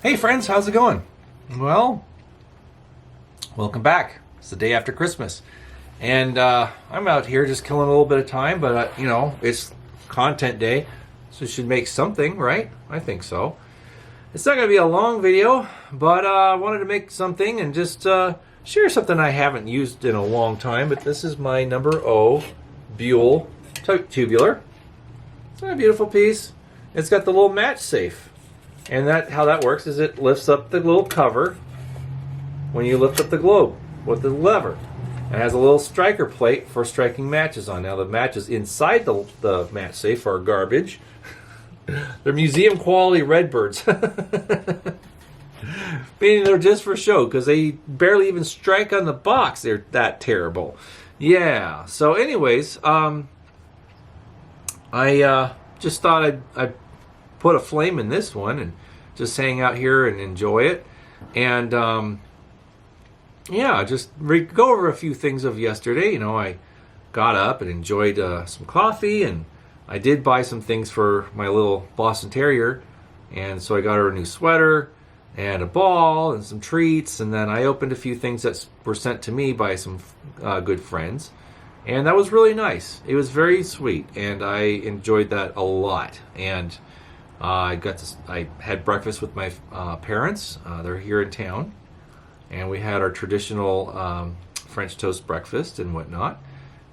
Hey friends, how's it going? Well, welcome back. It's the day after Christmas. And I'm out here just killing a little bit of time, but it's content day, so it should make something, right? I think so. It's not going to be a long video, but I wanted to make something and just share something I haven't used in a long time, but this is my number O Buell tubular. It's a beautiful piece. It's got the little match safe. And how that works is it lifts up the little cover when you lift up the globe with the lever. It has a little striker plate for striking matches on. Now the matches inside the match safe are garbage. They're museum quality Redbirds. Meaning they're just for show because they barely even strike on the box. They're that terrible. Yeah. So anyways, I just thought I'd put a flame in this one and just hang out here and enjoy it. And just go over a few things of yesterday. I got up and enjoyed some coffee, and I did buy some things for my little Boston Terrier. And so I got her a new sweater and a ball and some treats. And then I opened a few things that were sent to me by some good friends. And that was really nice. It was very sweet, and I enjoyed that a lot. And I had breakfast with my parents. They're here in town, and we had our traditional French toast breakfast and whatnot.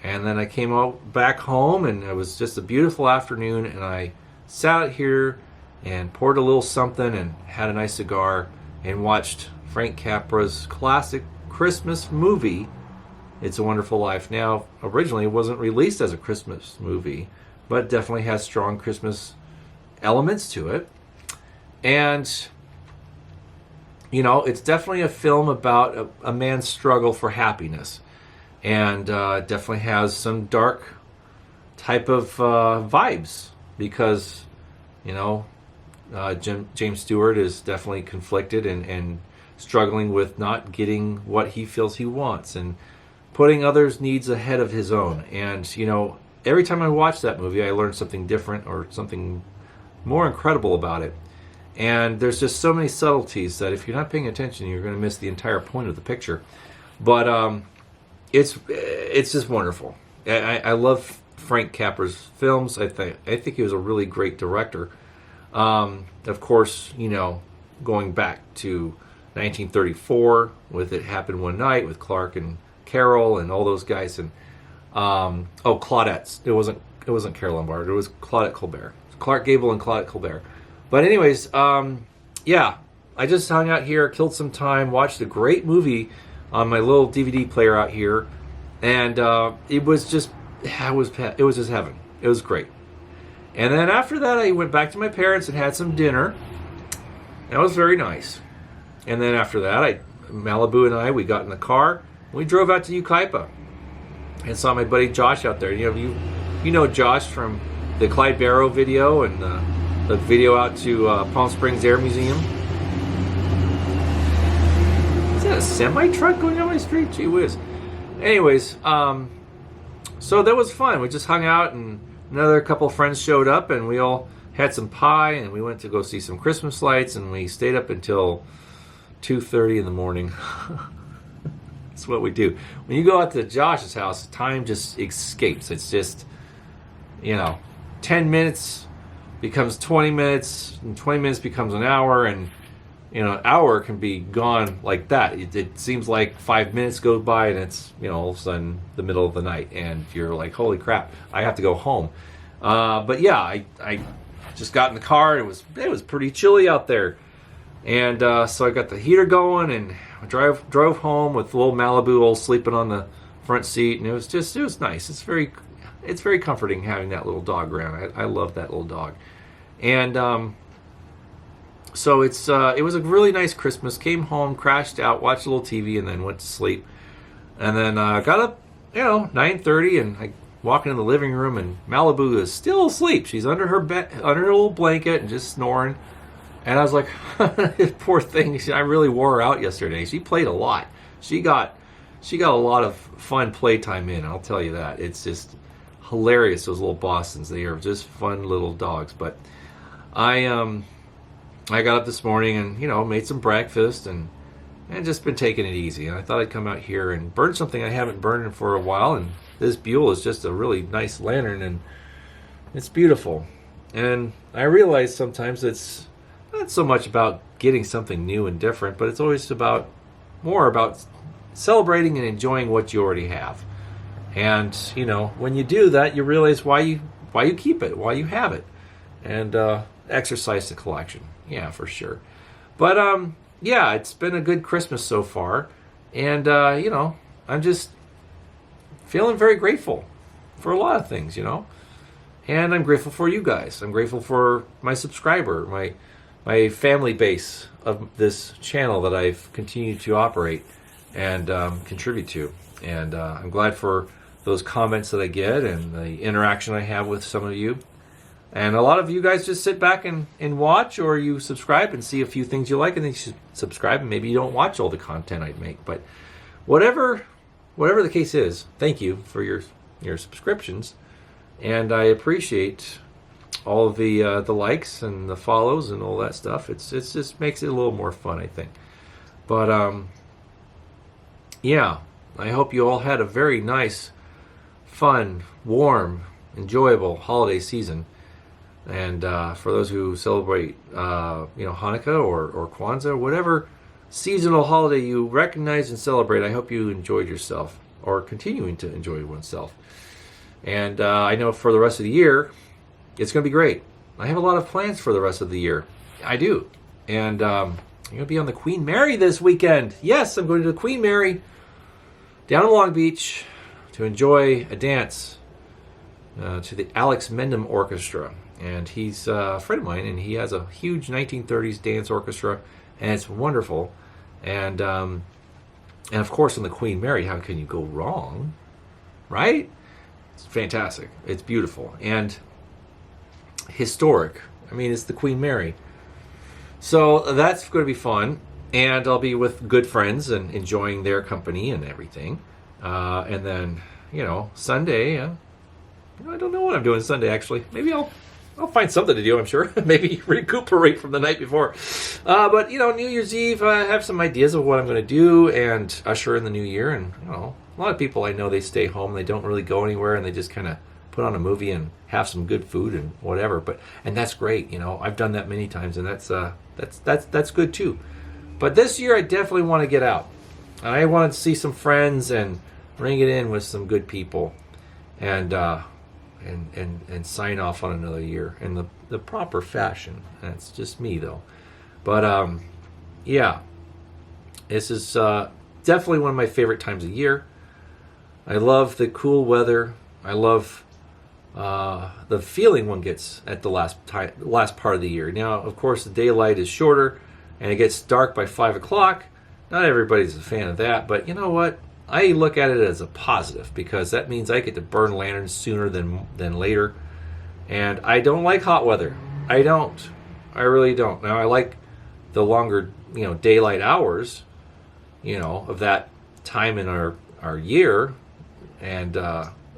And then I came out back home, and it was just a beautiful afternoon. And I sat out here and poured a little something and had a nice cigar and watched Frank Capra's classic Christmas movie, It's a Wonderful Life. Now, originally it wasn't released as a Christmas movie, but definitely has strong Christmas elements to it. And it's definitely a film about a man's struggle for happiness, and definitely has some dark type of vibes because James Stewart is definitely conflicted and struggling with not getting what he feels he wants and putting others' needs ahead of his own. And every time I watch that movie, I learn something different or something more incredible about it. And there's just so many subtleties that if you're not paying attention, you're going to miss the entire point of the picture. But it's just wonderful. I love Frank Capra's films. I think he was a really great director. Of course, going back to 1934 with It Happened One Night with Clark and Carol and all those guys, and Claudette. It wasn't Carol Lombard. It was Claudette Colbert. Clark Gable and Claudette Colbert. But anyways, I just hung out here, killed some time, watched a great movie on my little DVD player out here, and it was just heaven. It was great. And then after that, I went back to my parents and had some dinner. That was very nice. And then after that, Malibu and I got in the car. We drove out to Yucaipa and saw my buddy Josh out there. You know Josh from the Clyde Barrow video and the video out to Palm Springs Air Museum. Is that a semi-truck going down my street? Gee whiz. Anyways, so that was fun. We just hung out, and another couple of friends showed up, and we all had some pie, and we went to go see some Christmas lights, and we stayed up until 2:30 in the morning. That's what we do. When you go out to Josh's house, time just escapes. It's just, 10 minutes becomes 20 minutes, and 20 minutes becomes an hour, and an hour can be gone like that. It seems like 5 minutes go by, and it's all of a sudden the middle of the night, and you're like, holy crap, I have to go home. But yeah, I just got in the car. It was pretty chilly out there, and so I got the heater going, and I drove home with little Malibu all sleeping on the front seat, and it was nice. It's very comforting having that little dog around. I love that little dog. And so it was a really nice Christmas. Came home, crashed out, watched a little TV, and then went to sleep. And then got up, 9:30, and I walk into the living room, and Malibu is still asleep. She's under her little blanket and just snoring. And I was like, poor thing. I really wore her out yesterday. She played a lot. She got a lot of fun playtime in. I'll tell you that. It's just hilarious. Those little Bostons. They are just fun little dogs. But I I got up this morning and, made some breakfast and just been taking it easy. And I thought I'd come out here and burn something I haven't burned for a while. And this Buell is just a really nice lantern, and it's beautiful. And I realize sometimes it's not so much about getting something new and different, but it's always more about celebrating and enjoying what you already have. And, when you do that, you realize why you keep it, why you have it. And exercise the collection. Yeah, for sure. But, yeah, it's been a good Christmas so far. And, I'm just feeling very grateful for a lot of things, And I'm grateful for you guys. I'm grateful for my subscriber, my family base of this channel that I've continued to operate and contribute to. And I'm glad for those comments that I get and the interaction I have with some of you. And a lot of you guys just sit back and watch, or you subscribe and see a few things you like, and then you subscribe, and maybe you don't watch all the content I make. But whatever the case is, thank you for your subscriptions, and I appreciate all of the likes and the follows and all that stuff. It's just makes it a little more fun, I think. But yeah, I hope you all had a very nice, fun, warm, enjoyable holiday season. And for those who celebrate, Hanukkah or Kwanzaa, whatever seasonal holiday you recognize and celebrate, I hope you enjoyed yourself or continuing to enjoy oneself. And I know for the rest of the year, it's going to be great. I have a lot of plans for the rest of the year. I do. And I'm going to be on the Queen Mary this weekend. Yes, I'm going to the Queen Mary down in Long Beach to enjoy a dance to the Alex Mendham Orchestra. And he's a friend of mine, and he has a huge 1930s dance orchestra, and it's wonderful. And of course, in the Queen Mary, how can you go wrong, right? It's fantastic. It's beautiful and historic. I mean, it's the Queen Mary. So that's going to be fun, and I'll be with good friends and enjoying their company and everything. And then, Sunday, I don't know what I'm doing Sunday, actually. Maybe I'll find something to do, I'm sure. Maybe recuperate from the night before. But, New Year's Eve, I have some ideas of what I'm going to do and usher in the new year. And, a lot of people I know, they stay home. They don't really go anywhere, and they just kind of put on a movie and have some good food and whatever. And that's great. I've done that many times, and that's good too. But this year, I definitely want to get out. I want to see some friends and ring it in with some good people. And sign off on another year in the proper fashion. That's just me, though. But yeah, this is definitely one of my favorite times of year. I love the cool weather. I love the feeling one gets at the last part of the year. Now, of course, the daylight is shorter, and it gets dark by 5 o'clock. Not everybody's a fan of that, but you know what? I look at it as a positive, because that means I get to burn lanterns sooner than later. And I don't like hot weather. I don't. I really don't. Now, I like the longer, daylight hours, of that time in our year. And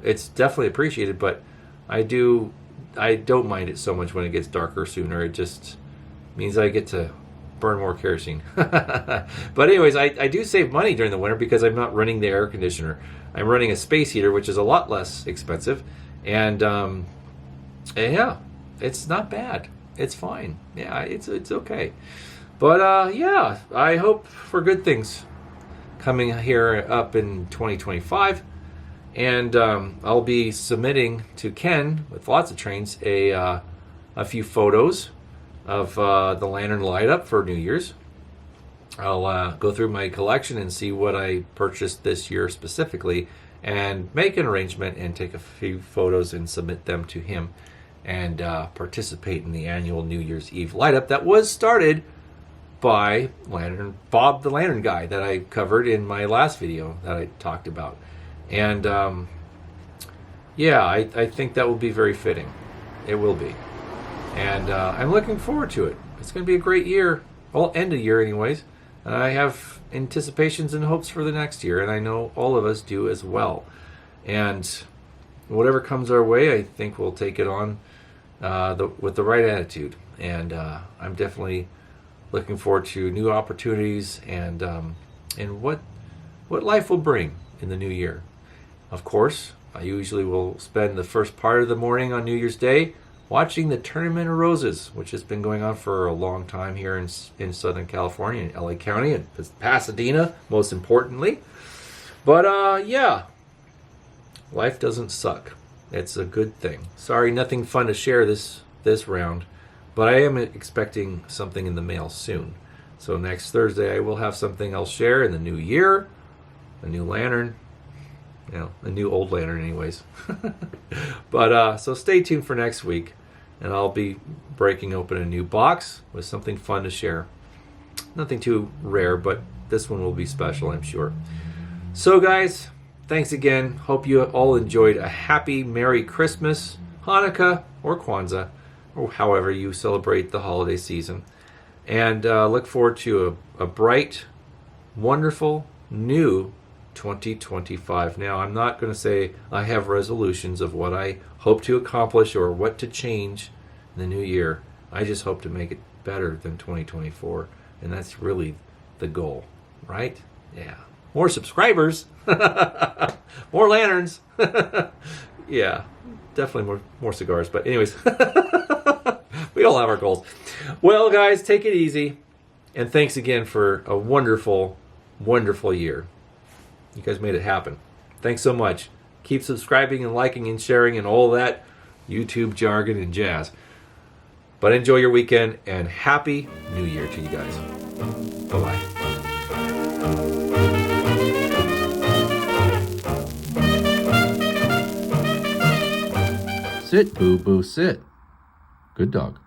it's definitely appreciated, but I don't mind it so much when it gets darker sooner. It just means I get to burn more kerosene. But anyways, I do save money during the winter because I'm not running the air conditioner. I'm running a space heater, which is a lot less expensive. And yeah, it's not bad. It's fine. Yeah, it's okay. But yeah, I hope for good things coming here up in 2025. And I'll be submitting to Ken with lots of trains a few photos of the lantern light up for New Year's. I'll go through my collection and see what I purchased this year specifically, and make an arrangement and take a few photos and submit them to him, and participate in the annual New Year's Eve light up that was started by Bob the Lantern Guy that I covered in my last video that I talked about. And yeah, I think that will be very fitting. It will be. And I'm looking forward to it. It's going to be a great year. Well, end of year anyways. And I have anticipations and hopes for the next year. And I know all of us do as well. And whatever comes our way, I think we'll take it on with the right attitude. and I'm definitely looking forward to new opportunities and what life will bring in the new year. Of course, I usually will spend the first part of the morning on New Year's Day watching the Tournament of Roses, which has been going on for a long time here in Southern California, in LA County, and Pasadena, most importantly. But yeah, life doesn't suck. It's a good thing. Sorry, nothing fun to share this round, but I am expecting something in the mail soon. So next Thursday I will have something I'll share in the new year, a new lantern, a new old lantern anyways. But so stay tuned for next week, and I'll be breaking open a new box with something fun to share. Nothing too rare, but this one will be special, I'm sure. So guys, thanks again. Hope you all enjoyed a happy, Merry Christmas, Hanukkah, or Kwanzaa, or however you celebrate the holiday season. And look forward to a bright, wonderful, new 2025. Now, I'm not going to say I have resolutions of what I hope to accomplish or what to change in the new year. I just hope to make it better than 2024. And that's really the goal, right? Yeah. More subscribers. More lanterns. Yeah. Definitely more cigars. But anyways, we all have our goals. Well, guys, take it easy. And thanks again for a wonderful, wonderful year. You guys made it happen. Thanks so much. Keep subscribing and liking and sharing and all that YouTube jargon and jazz. But enjoy your weekend, and Happy New Year to you guys. Bye-bye. Sit, boo-boo, sit. Good dog.